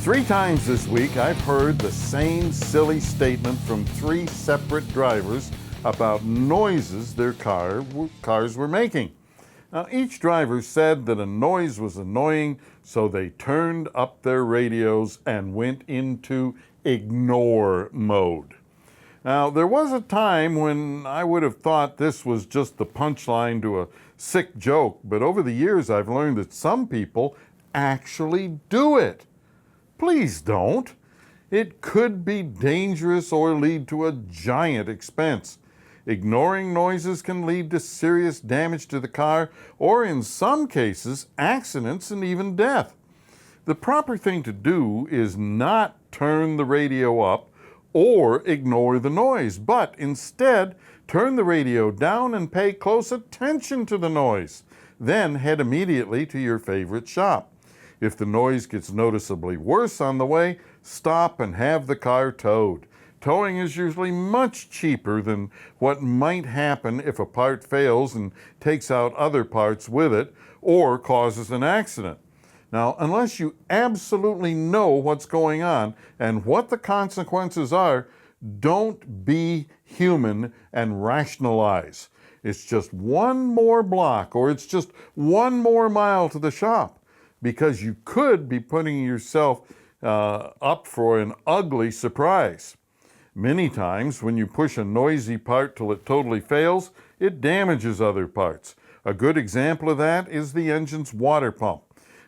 3 times this week, I've heard the same silly statement from 3 separate drivers about noises their cars were making. Now, each driver said that a noise was annoying, so they turned up their radios and went into ignore mode. Now, there was a time when I would have thought this was just the punchline to a sick joke, but over the years I've learned that some people actually do it. Please don't. It could be dangerous or lead to a giant expense. Ignoring noises can lead to serious damage to the car, or in some cases, accidents and even death. The proper thing to do is not turn the radio up or ignore the noise, but instead turn the radio down and pay close attention to the noise. Then head immediately to your favorite shop. If the noise gets noticeably worse on the way, stop and have the car towed. Towing is usually much cheaper than what might happen if a part fails and takes out other parts with it or causes an accident. Now, unless you absolutely know what's going on and what the consequences are, don't be human and rationalize. It's just one more block or it's just one more mile to the shop, because you could be putting yourself up for an ugly surprise. Many times when you push a noisy part till it totally fails, it damages other parts. A good example of that is the engine's water pump.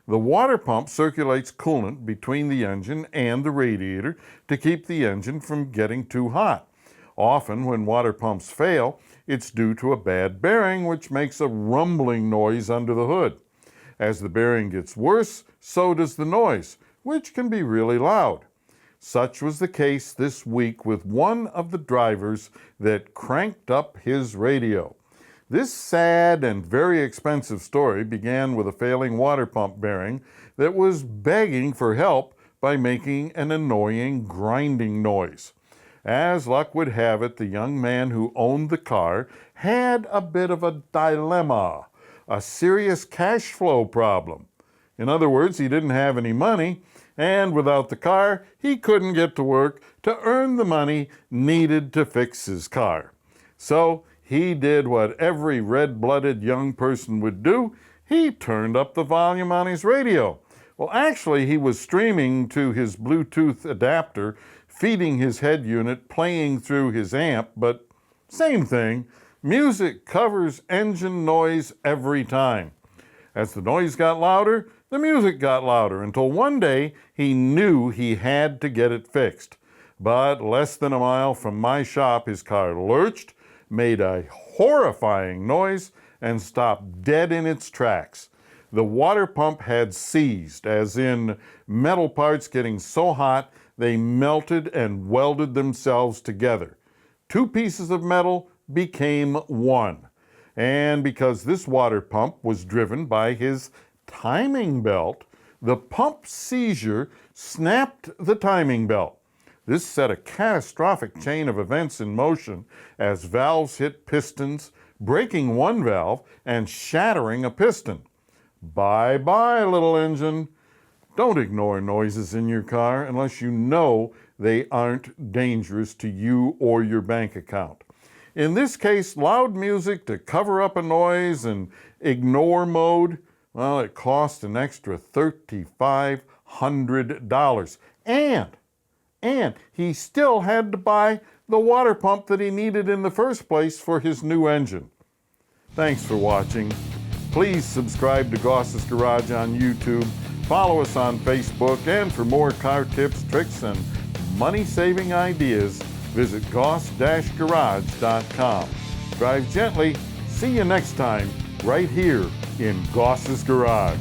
The water pump circulates coolant between the engine and the radiator to keep the engine from getting too hot. Often when water pumps fail, it's due to a bad bearing, which makes a rumbling noise under the hood. As the bearing gets worse, so does the noise, which can be really loud. Such was the case this week with one of the drivers that cranked up his radio. This sad and very expensive story began with a failing water pump bearing that was begging for help by making an annoying grinding noise. As luck would have it, the young man who owned the car had a bit of a dilemma, a serious cash flow problem. In other words, he didn't have any money, and without the car, he couldn't get to work to earn the money needed to fix his car. So he did what every red-blooded young person would do. He turned up the volume on his radio. Well, actually, he was streaming to his Bluetooth adapter, feeding his head unit, playing through his amp, but same thing. Music covers engine noise every time. As the noise got louder, the music got louder, until one day he knew he had to get it fixed. But less than a mile from my shop, his car lurched, made a horrifying noise, and stopped dead in its tracks. The water pump had seized, as in metal parts getting so hot they melted and welded themselves together. 2 pieces of metal became one. And because this water pump was driven by his timing belt, the pump seizure snapped the timing belt. This set a catastrophic chain of events in motion as valves hit pistons, breaking one valve and shattering a piston. Bye-bye, little engine. Don't ignore noises in your car unless you know they aren't dangerous to you or your bank account. In this case, loud music to cover up a noise and ignore mode, well, it cost an extra $3,500. And he still had to buy the water pump that he needed in the first place for his new engine. Thanks for watching. Please subscribe to Goss's Garage on YouTube, follow us on Facebook, and for more car tips, tricks, and money-saving ideas, visit goss-garage.com. Drive gently. See you next time, right here in Goss's Garage.